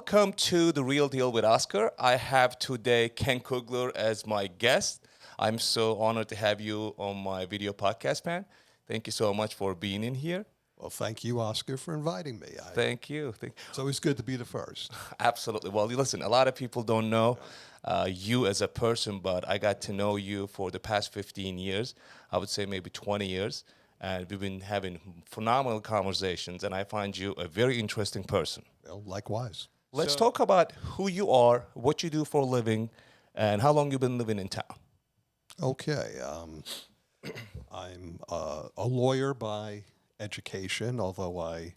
Welcome to The Real Deal with Oscar. I have today Ken Kugler as my guest. I'm so honored to have you on my video podcast, man. Thank you so much for being in here. Well, thank you, Oscar, for inviting me. Thank you. It's always good to be the first. Absolutely. Well, listen, a lot of people don't know you as a person, but I got to know you for the past 15 years. I would say maybe 20 years. And we've been having phenomenal conversations, and I find you a very interesting person. Well, likewise. Let's talk about who you are, what you do for a living, and how long you've been living in town. Okay. I'm a lawyer by education, although I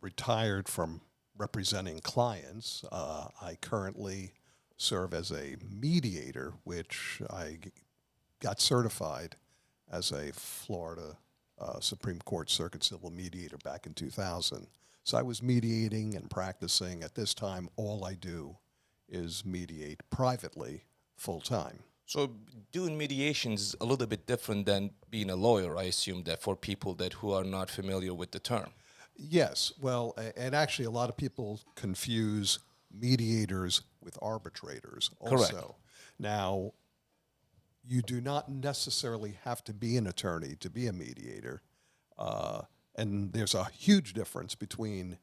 retired from representing clients. I currently serve as a mediator, which I got certified as a Florida Supreme Court Circuit Civil Mediator back in 2000. So I was mediating and practicing. At this time, all I do is mediate privately full-time. So doing mediation is a little bit different than being a lawyer, I assume, that for people who are not familiar with the term. Yes, well, and actually a lot of people confuse mediators with arbitrators also. Correct. Now, you do not necessarily have to be an attorney to be a mediator, and there's a huge difference between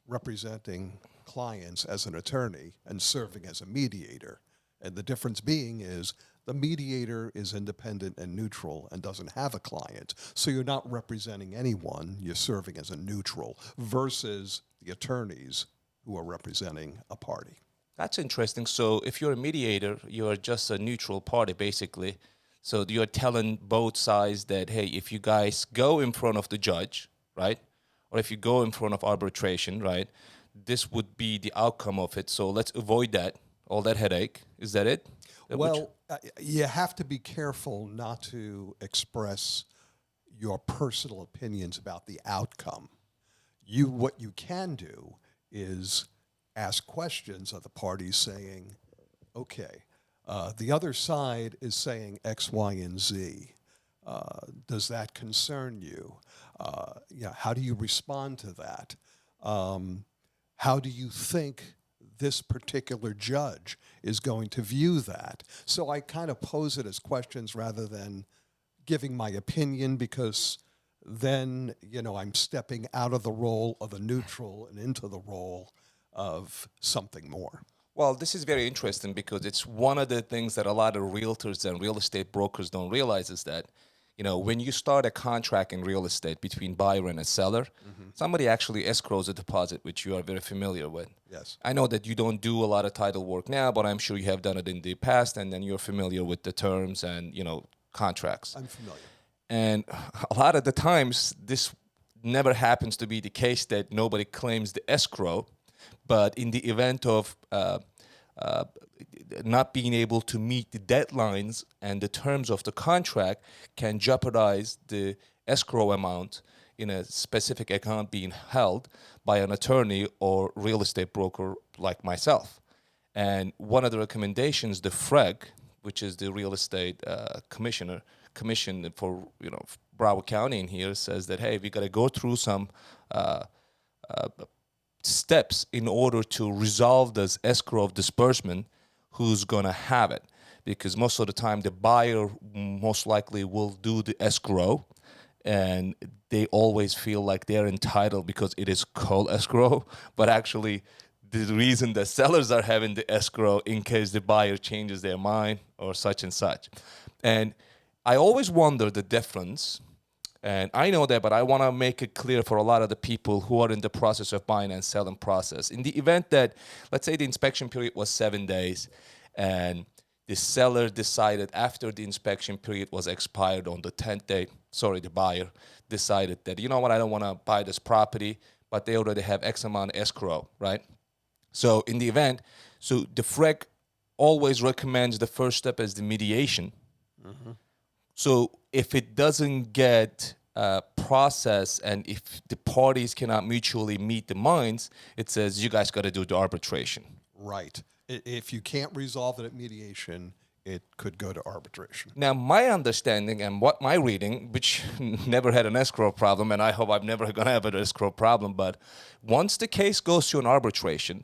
representing clients as an attorney and serving as a mediator. And the difference being is the mediator is independent and neutral and doesn't have a client. So you're not representing anyone, you're serving as a neutral versus the attorneys who are representing a party. That's interesting. So if you're a mediator, you're just a neutral party, basically. So you're telling both sides that, hey, if you guys go in front of the judge, right, or if you go in front of arbitration, right, this would be the outcome of it. So let's avoid that, all that headache. Is that it? Well, you have to be careful not to express your personal opinions about the outcome. What you can do is ask questions of the parties saying, okay, the other side is saying X, Y, and Z. Does that concern you? How do you respond to that? How do you think this particular judge is going to view that? So I kind of pose it as questions rather than giving my opinion, because then, I'm stepping out of the role of a neutral and into the role of something more. Well, this is very interesting because it's one of the things that a lot of realtors and real estate brokers don't realize is that, when you start a contract in real estate between buyer and a seller, somebody actually escrows a deposit, which you are very familiar with. Yes. I know that you don't do a lot of title work now, but I'm sure you have done it in the past, and then you're familiar with the terms and, contracts. I'm familiar. And a lot of the times, this never happens to be the case that nobody claims the escrow. But in the event of not being able to meet the deadlines and the terms of the contract can jeopardize the escrow amount in a specific account being held by an attorney or real estate broker like myself. And one of the recommendations, the FREG, which is the real estate commission for Broward County in here, says that, hey, we got to go through some steps in order to resolve this escrow of disbursement. Who's going to have it? Because most of the time the buyer most likely will do the escrow, and they always feel like they're entitled because it is called escrow, but actually the reason the sellers are having the escrow in case the buyer changes their mind or such and such. And I always wonder the difference. And I know that, but I want to make it clear for a lot of the people who are in the process of buying and selling process. In the event that, let's say the inspection period was 7 days, and the seller decided after the inspection period was expired on the 10th day, the buyer decided that, I don't want to buy this property, but they already have X amount of escrow, right? So in the event, the FREC always recommends the first step as the mediation. Mm-hmm. So if it doesn't get processed and if the parties cannot mutually meet the minds, it says you guys got to do the arbitration. Right. If you can't resolve it at mediation, it could go to arbitration. Now, my understanding and what my reading, which never had an escrow problem, and I hope I'm never going to have an escrow problem, but once the case goes to an arbitration,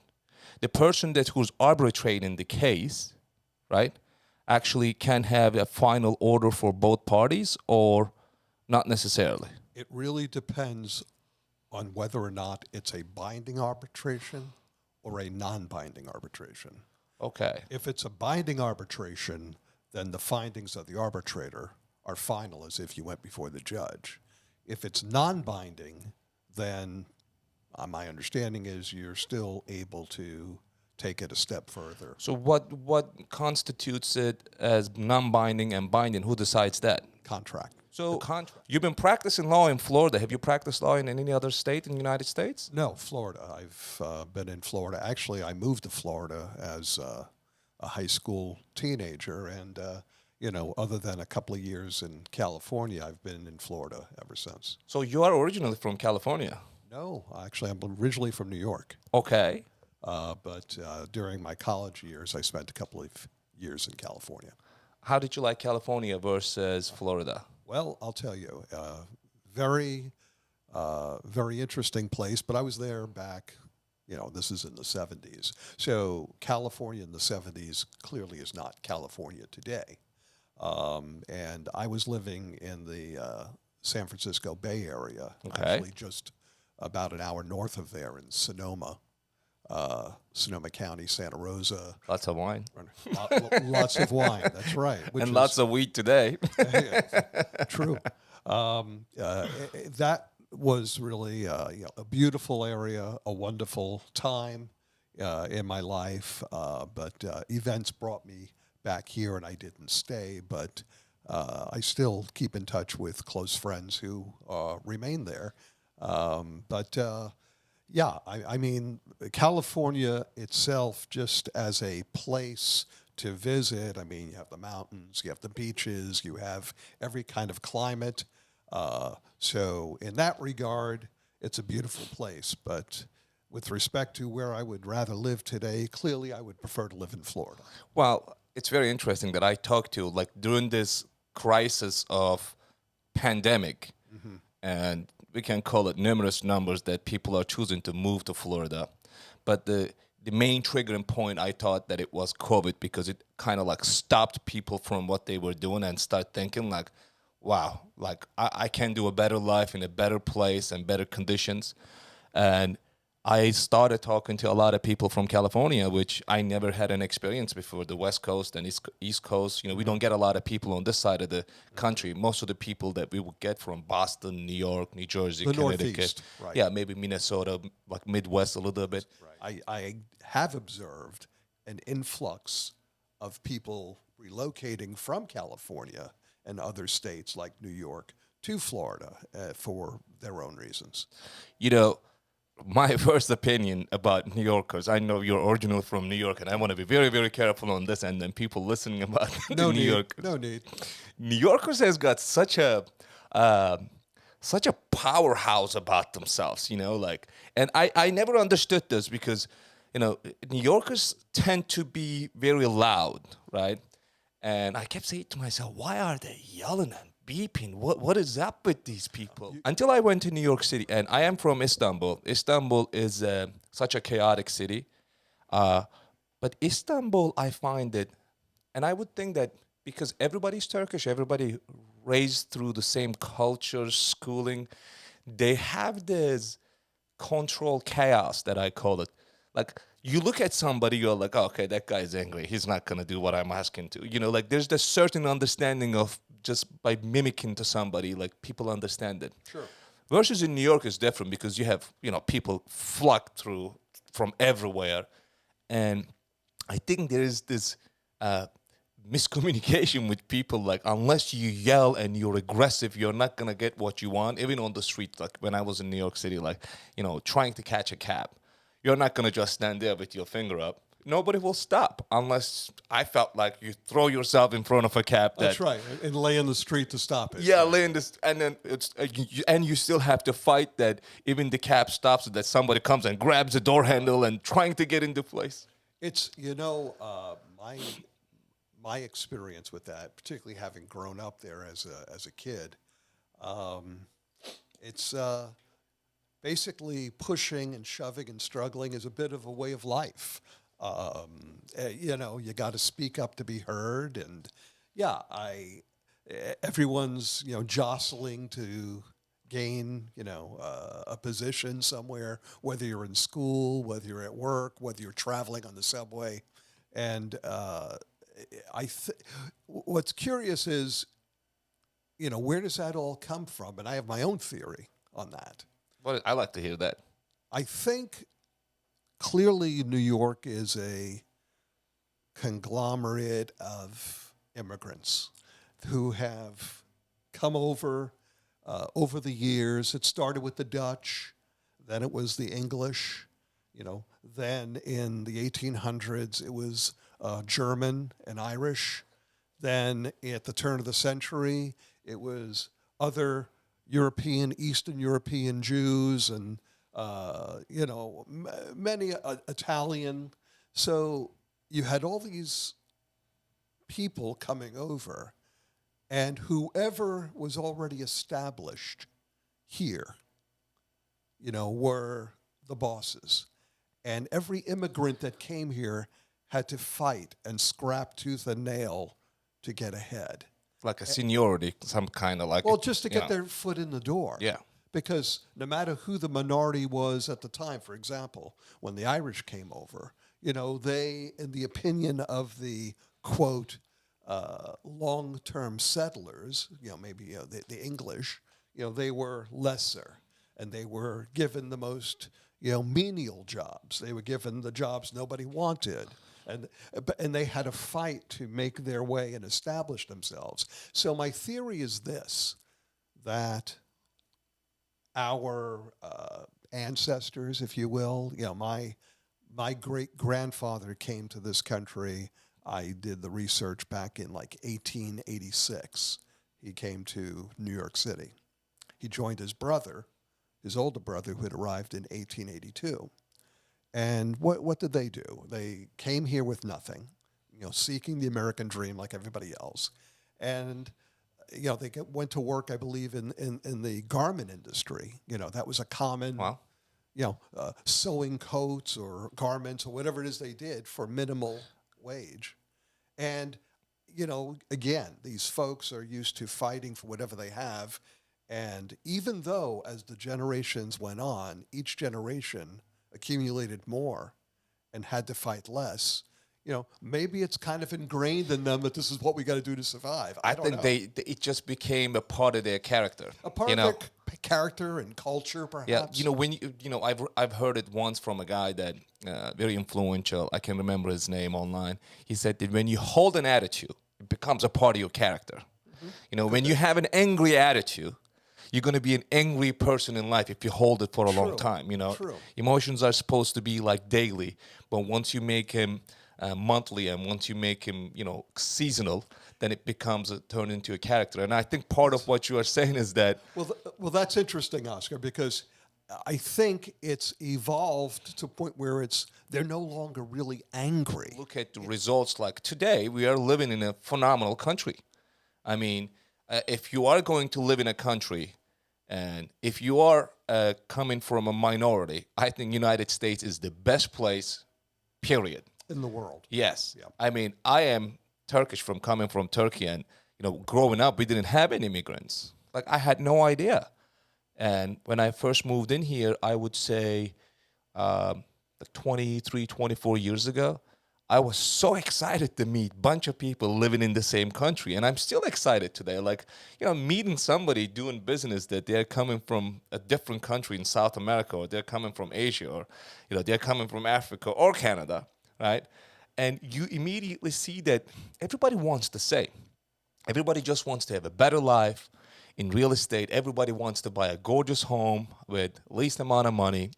the person who's arbitrating the case, right, actually can have a final order for both parties, or not necessarily? It really depends on whether or not it's a binding arbitration or a non-binding arbitration. Okay. If it's a binding arbitration, then the findings of the arbitrator are final as if you went before the judge. If it's non-binding, then my understanding is you're still able to take it a step further. So what constitutes it as non-binding and binding? Who decides that? Contract. So you've been practicing law in Florida. Have you practiced law in any other state in the United States? No, Florida. I've been in Florida. Actually, I moved to Florida as a high school teenager, and other than a couple of years in California, I've been in Florida ever since. So you are originally from California? No, actually, I'm originally from New York. Okay. But during my college years, I spent a couple of years in California. How did you like California versus Florida? Well, I'll tell you, very, very interesting place. But I was there back, this is in the 70s. So California in the 70s clearly is not California today. And I was living in the San Francisco Bay Area, actually just about an hour north of there in Sonoma. Sonoma County, Santa Rosa. Lots of wine. Lots of wine, that's right. And lots of wheat today. True. That was really a beautiful area, a wonderful time in my life. But events brought me back here, and I didn't stay. But I still keep in touch with close friends who remain there. Yeah, I mean, California itself, just as a place to visit, I mean, you have the mountains, you have the beaches, you have every kind of climate. So in that regard, it's a beautiful place. But with respect to where I would rather live today, clearly I would prefer to live in Florida. Well, it's very interesting that I talked to, like, during this crisis of pandemic, and we can call it numerous numbers that people are choosing to move to Florida. But the main triggering point, I thought that it was COVID, because it kind of like stopped people from what they were doing and start thinking like, wow, like I can do a better life in a better place and better conditions. And I started talking to a lot of people from California, which I never had an experience before, the West Coast and East Coast. We don't get a lot of people on this side of the country. Most of the people that we would get from Boston, New York, New Jersey, the Connecticut. Northeast, right. Yeah, maybe Minnesota, like Midwest a little bit. Right. I have observed an influx of people relocating from California and other states like New York to Florida for their own reasons. My first opinion about New Yorkers, I know you're originally from New York, and I want to be very, very careful on this, and then people listening about New Yorkers. No need. New Yorkers has got such a powerhouse about themselves, and I never understood this, because, New Yorkers tend to be very loud, right? And I kept saying to myself, why are they yelling and beeping? What is up with these people? Until I went to New York City, and I am from Istanbul. Istanbul is such a chaotic city. But Istanbul, I find it, and I would think that because everybody's Turkish, everybody raised through the same culture, schooling, they have this control chaos that I call it. Like, you look at somebody, you're like, oh, okay, that guy's angry. He's not going to do what I'm asking to. Like, there's this certain understanding of just by mimicking to somebody, like, people understand it. Sure. Versus in New York is different, because you have, people flock through from everywhere. And I think there is this miscommunication with people. Like, unless you yell and you're aggressive, you're not going to get what you want. Even on the street, like when I was in New York City, like, trying to catch a cab. You're not going to just stand there with your finger up. Nobody will stop unless I felt like you throw yourself in front of a cab. That's right, and lay in the street to stop it. Yeah, lay in this, and then and you still have to fight that even the cab stops, that somebody comes and grabs the door handle and trying to get into place. It's my experience with that, particularly having grown up there as a kid. It's basically pushing and shoving and struggling is a bit of a way of life. You know, you got to speak up to be heard, and yeah, everyone's, you know, jostling to gain, you know, a position somewhere, whether you're in school, whether you're at work, whether you're traveling on the subway, and what's curious is, you know, where does that all come from? And I have my own theory on that. Well, I like to hear that. I think clearly New York is a conglomerate of immigrants who have come over the years. It started with the Dutch, then it was the English, you know, then in the 1800s it was German and Irish. Then at the turn of the century, it was other European, Eastern European Jews, and you know, many Italian. So you had all these people coming over, and whoever was already established here, you know, were the bosses. And every immigrant that came here had to fight and scrap tooth and nail to get ahead. Like a seniority, some kind of like. Well, just to you get know. their foot in the door. Yeah. Because no matter who the minority was at the time, for example, when the Irish came over, you know, they, in the opinion of the, quote, long-term settlers, you know, maybe the English, you know, they were lesser, and they were given the most, you know, menial jobs. They were given the jobs nobody wanted, and they had to fight to make their way and establish themselves. So my theory is this, that our ancestors, if you will, you know, my great-grandfather came to this country. I did the research back in like 1886. He came to New York City. He joined his brother, his older brother, who had arrived in 1882. And what did they do? They came here with nothing, you know, seeking the American dream like everybody else. And, you know, they went to work, I believe, in the garment industry. You know, that was a common, Wow. you know, sewing coats or garments or whatever it is they did for minimal wage. And, you know, again, these folks are used to fighting for whatever they have. And even though, as the generations went on, each generation accumulated more and had to fight less, you know, maybe it's kind of ingrained in them that this is what we got to do to survive. I don't think know. it just became a part of their character. A part of their character and culture, perhaps. Yeah, you know, when you know, I've heard it once from a guy that very influential. I can remember his name online. He said that when you hold an attitude, it becomes a part of your character. Mm-hmm. You know, when you have an angry attitude, you're going to be an angry person in life if you hold it for a long time. You know, True. Emotions are supposed to be like daily, but once you make him monthly, and once you make him, you know, seasonal, then it becomes turned into a character. And I think part of what you are saying is that. Well, that's interesting, Oscar, because I think it's evolved to a point where they're no longer really angry. Look at the results. Like today, we are living in a phenomenal country. I mean, if you are going to live in a country, and if you are coming from a minority, I think United States is the best place, period. In the world. Yes. Yeah. I mean, I am Turkish coming from Turkey, and, you know, growing up, we didn't have any immigrants. Like, I had no idea. And when I first moved in here, I would say like 23, 24 years ago, I was so excited to meet a bunch of people living in the same country. And I'm still excited today. Like, you know, meeting somebody doing business that they're coming from a different country in South America, or they're coming from Asia, or, you know, they're coming from Africa or Canada, right? And you immediately see that everybody wants the same. Everybody just wants to have a better life. In real estate, everybody wants to buy a gorgeous home with least amount of money.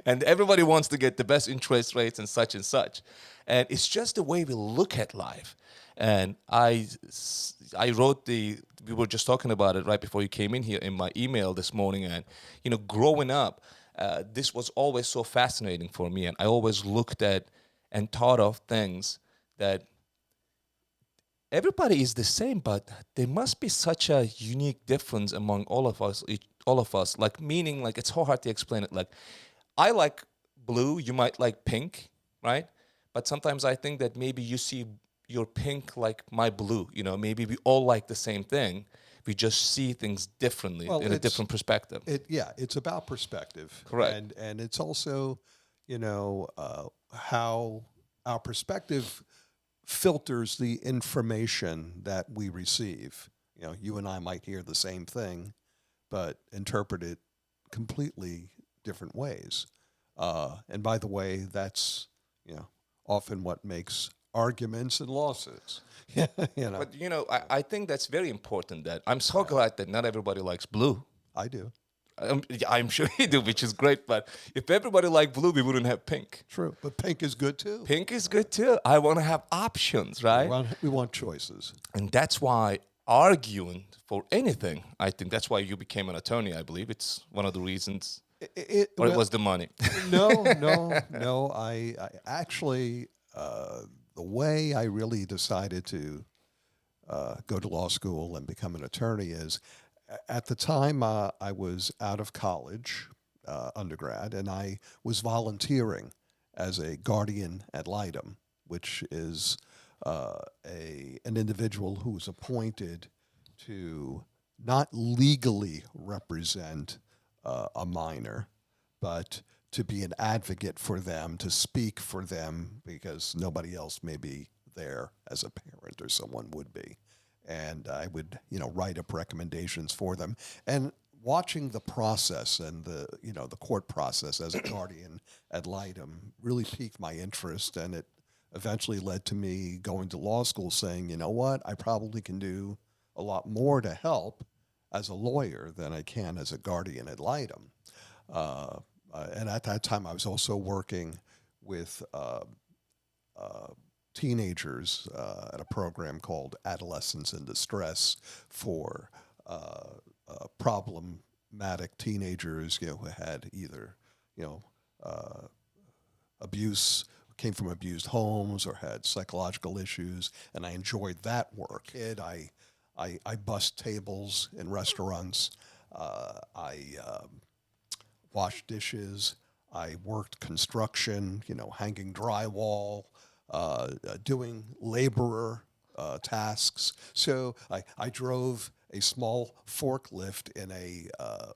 And everybody wants to get the best interest rates and such and such. And it's just the way we look at life. And I wrote we were just talking about it right before you came in here in my email this morning. And, you know, growing up, this was always so fascinating for me. And I always looked at and thought of things that everybody is the same, but there must be such a unique difference among all of us, all of us, like meaning like it's so hard to explain it. Like I like blue, you might like pink, right? But sometimes I think that maybe you see your pink like my blue. You know, maybe we all like the same thing. We just see things differently Well, in a different perspective. it's about perspective, Correct. and it's also, how our perspective filters the information that we receive. You and I might hear the same thing, but interpret it completely different ways. And by the way, that's often what makes arguments and lawsuits. But I think that's very important. That I'm so glad that not everybody likes blue. I do. I'm sure you do, which is great. But if everybody liked blue, we wouldn't have pink. True, but pink is good too. Pink is good too. I want to have options, right? We want choices. And that's why arguing for anything, I think that's why you became an attorney, I believe. It's one of the reasons. It was the money. No. I actually, the way I really decided to go to law school and become an attorney is, at the time I was out of college, undergrad, and I was volunteering as a guardian ad litem, which is an individual who is appointed to not legally represent a minor, but to be an advocate for them, to speak for them, because nobody else may be there as a parent or someone would be. And I would, write up recommendations for them. And watching the process and the court process as a guardian ad litem really piqued my interest, and it eventually led to me going to law school saying, you know what, I probably can do a lot more to help as a lawyer than I can as a guardian ad litem. And at that time, I was also working with teenagers at a program called Adolescents in Distress for problematic teenagers, who had either, abuse, came from abused homes, or had psychological issues, and I enjoyed that work. I bussed tables in restaurants. I washed dishes. I worked construction, hanging drywall, doing laborer tasks. So I drove a small forklift in a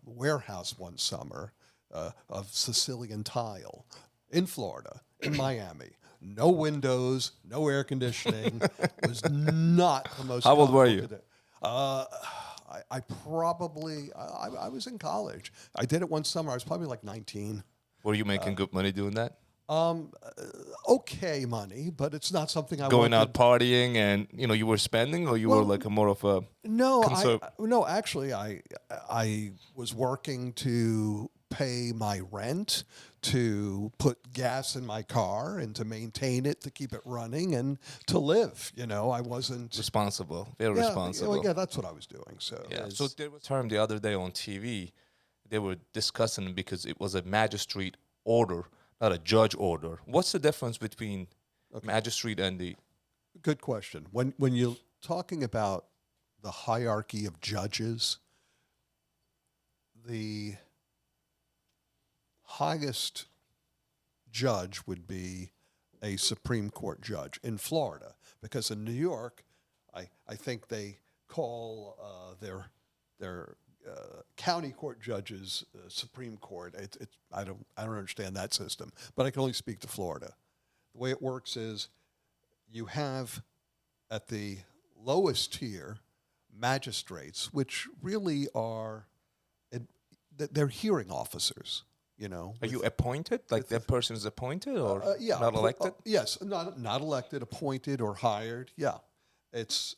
warehouse one summer of Sicilian tile in Florida, in Miami. No windows, no air conditioning. It was not the most. How old were you? I probably, I was in college. I did it one summer. I was probably like 19. Were you making good money doing that? Okay money, but it's not something I Going wanted. out partying and, you were spending, or you were like a more of a... No, actually, I was working to pay my rent, to put gas in my car, and to maintain it, to keep it running, and to live. I wasn't Responsible, very responsible. Yeah, that's what I was doing. So Yeah. So there was a term the other day on TV, they were discussing because it was a magistrate order, not a judge order. What's the difference between magistrate and the... Good question. When you're talking about the hierarchy of judges, the highest judge would be a Supreme Court judge in Florida, because in New York, I think they call their county court judges Supreme Court. I don't understand that system, but I can only speak to Florida. The way it works is you have at the lowest tier magistrates, which really are they're hearing officers. Are you appointed? Like that person is appointed, or not elected? Yes, not elected, appointed or hired. Yeah, it's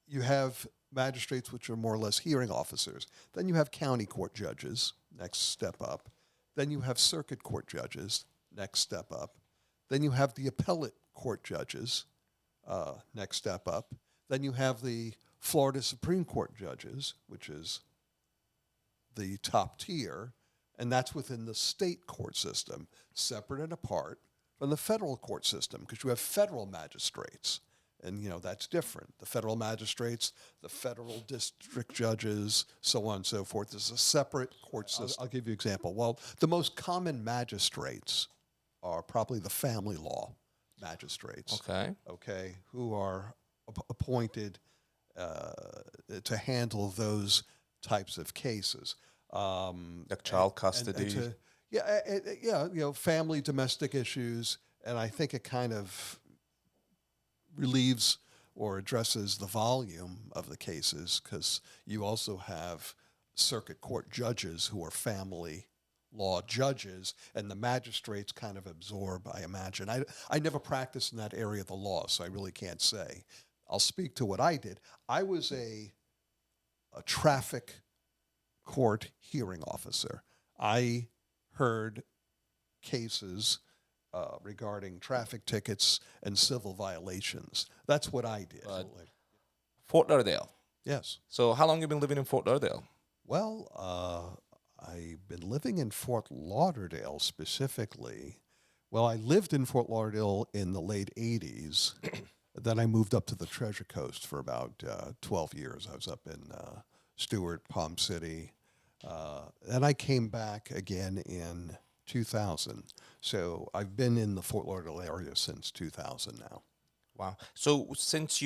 you have magistrates, which are more or less hearing officers. Then you have county court judges, next step up. Then you have circuit court judges, next step up. Then you have the appellate court judges, next step up. Then you have the Florida Supreme Court judges, which is the top tier, and that's within the state court system, separate and apart from the federal court system, because you have federal magistrates. And, that's different. The federal magistrates, the federal district judges, so on and so forth. There's a separate court system. I'll give you an example. Well, the most common magistrates are probably the family law magistrates. Okay. Who are appointed to handle those types of cases. Like child custody. Family domestic issues, and I think it kind of relieves or addresses the volume of the cases, because you also have circuit court judges who are family law judges, and the magistrates kind of absorb, I imagine. I never practiced in that area of the law, so I really can't say. I'll speak to what I did. I was a traffic court hearing officer. I heard cases regarding traffic tickets and civil violations. That's what I did. Fort Lauderdale. Yes. So how long have you been living in Fort Lauderdale? Well, I've been living in Fort Lauderdale specifically. Well, I lived in Fort Lauderdale in the late 80s. Then I moved up to the Treasure Coast for about 12 years. I was up in Stewart, Palm City. Then I came back again in 2000. So I've been in the Fort Lauderdale area since 2000 now. Wow. So since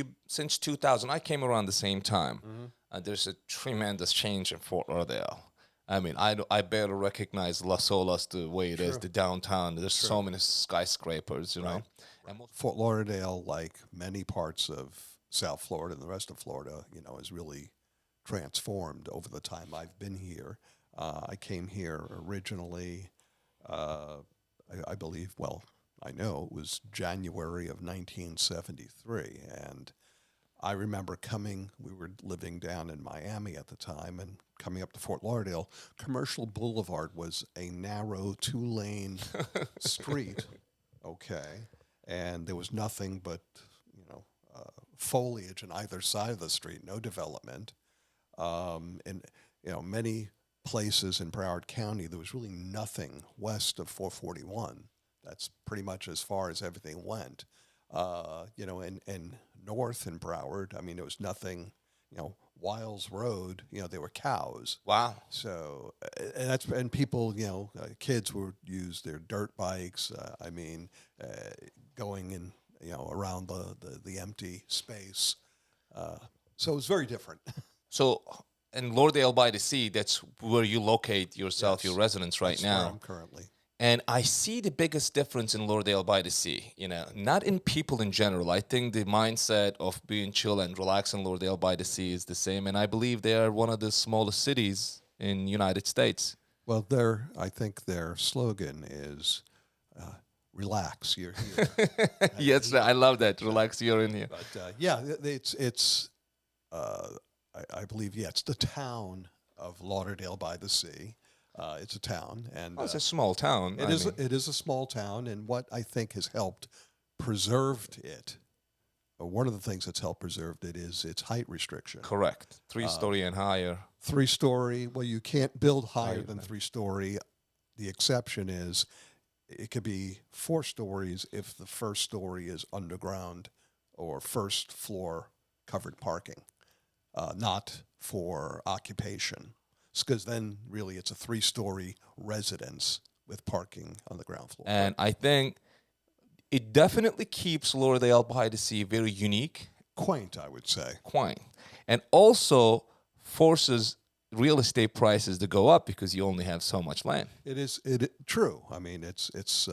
2000, I came around the same time. There's a tremendous change in Fort Lauderdale. I mean, I barely recognize Las Olas the way it is, the downtown. There's so many skyscrapers, you know. And Fort Lauderdale, like many parts of South Florida and the rest of Florida, is really transformed over the time I've been here. I came here originally, I believe, I know it was January of 1973. And I remember we were living down in Miami at the time, and coming up to Fort Lauderdale, Commercial Boulevard was a narrow 2-lane street, and there was nothing but, foliage on either side of the street, no development. And, many places in Broward County, there was really nothing west of 441. That's pretty much as far as everything went. And north in Broward, I mean, there was nothing, Wiles Road, there were cows. wow. So, and people, kids would use their dirt bikes, going in, around the empty space. So it was very different. So in Lauderdale-by-the-Sea, that's where you locate yourself, Yes. your residence right That's now. where I'm currently. And I see the biggest difference in Lauderdale-by-the-Sea, not in people in general. I think the mindset of being chill and relaxed in Lauderdale-by-the-Sea is the same. And I believe they are one of the smallest cities in the United States. Well, I think their slogan is, relax, you're here. Yes, I love that. Relax, you're in here. But I believe, it's the town of Lauderdale-by-the-Sea. It's a town, and It's a small town. it is a small town, and what I think has helped preserved it, or one of the things that's helped preserved it, is its height restriction. Correct. 3-story and higher. 3-story. Well, you can't build higher than 3-story. The exception is it could be 4 stories if the first story is underground or first floor covered parking, not for occupation. Because then really it's a 3-story residence with parking on the ground floor. And I think it definitely keeps Lauderdale-by-the-Sea very unique. Quaint, I would say. Quaint. And also forces real estate prices to go up because you only have so much land. It is true. I mean, it's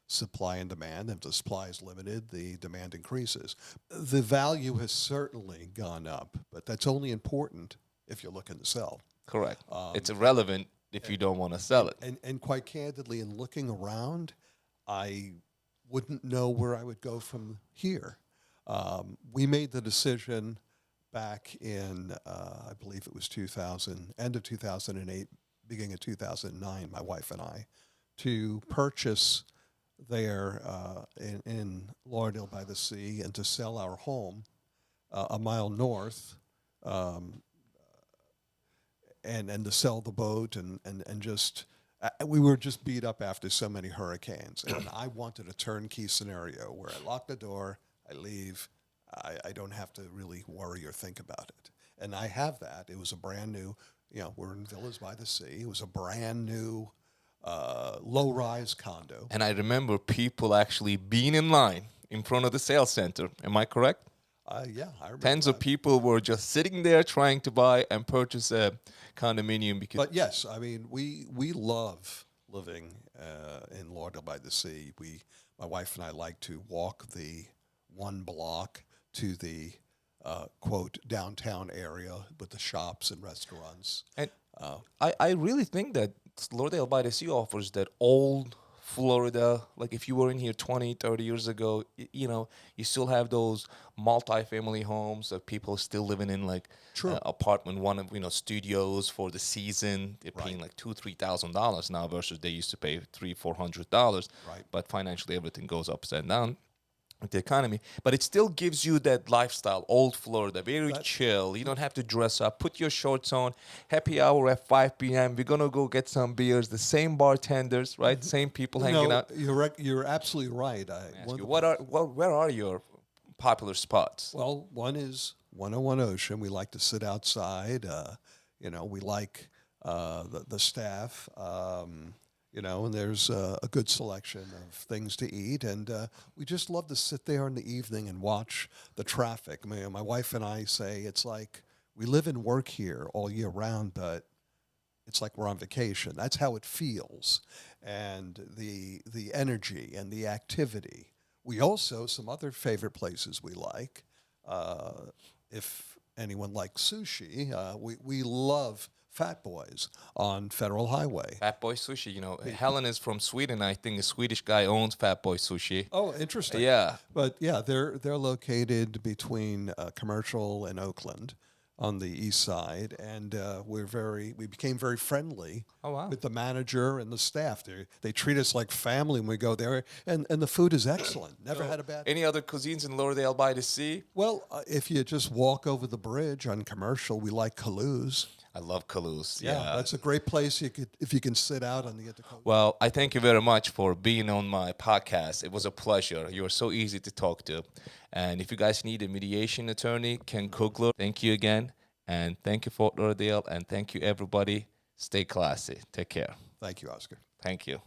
supply and demand. If the supply is limited, the demand increases. The value has certainly gone up, but that's only important if you're looking to sell. Correct. It's irrelevant if you don't want to sell it. And quite candidly, in looking around, I wouldn't know where I would go from here. We made the decision back in, I believe it was end of 2008, beginning of 2009, my wife and I, to purchase there in Lauderdale-by-the-Sea and to sell our home a mile north, and to sell the boat and just we were just beat up after so many hurricanes, and I wanted a turnkey scenario where I lock the door, I leave. I don't have to really worry or think about it. And I have that. It was a brand new, we're in Villas by the Sea. It was a brand new low-rise condo. And I remember people actually being in line in front of the sales center. Am I correct? Yeah, I remember Tens of that. people were just sitting there trying to buy and purchase a condominium because But yes, I mean, we love living in Lauderdale-by-the-Sea. My wife and I like to walk the one block to the quote downtown area with the shops and restaurants. and I really think that Lauderdale by the Sea offers that old Florida, like if you were in here 20, 30 years ago, you still have those multi-family homes that people still living in, like True. apartment one of, studios for the season. They're paying Right. like $2,000-$3,000 now versus they used to pay $300-$400. Right. But financially everything goes up and down with the economy, but it still gives you that lifestyle, old Florida, very chill. You don't have to dress up. Put your shorts on. Happy hour at 5 p.m. We're gonna go get some beers. The same bartenders, right? Same people hanging No, out. you're absolutely right. Ask you, where are your popular spots? Well, one is 101 Ocean. We like to sit outside. We like the staff. And there's a good selection of things to eat, and we just love to sit there in the evening and watch the traffic. I mean, my wife and I say it's like we live and work here all year round, but it's like we're on vacation. That's how it feels, and the energy and the activity. We also some other favorite places we like. If anyone likes sushi, we love Fat Boys on Federal Highway. Fat Boy Sushi. Helen is from Sweden. I think a Swedish guy owns Fat Boy Sushi. Oh, interesting. Yeah. But yeah, they're located between Commercial and Oakland on the east side, and we became very friendly. Oh, wow. With the manager and the staff. They treat us like family when we go there, and the food is excellent. Never had a bad. Any other cuisines in Lauderdale by the Sea? Well, if you just walk over the bridge on Commercial, we like Calouse. I love Calouse. Yeah, that's a great place. If you can sit out on the intercoastal. Well, I thank you very much for being on my podcast. It was a pleasure. You are so easy to talk to. And if you guys need a mediation attorney, Ken Kugler, thank you again. And thank you, Fort Lauderdale. And thank you, everybody. Stay classy. Take care. Thank you, Oscar. Thank you.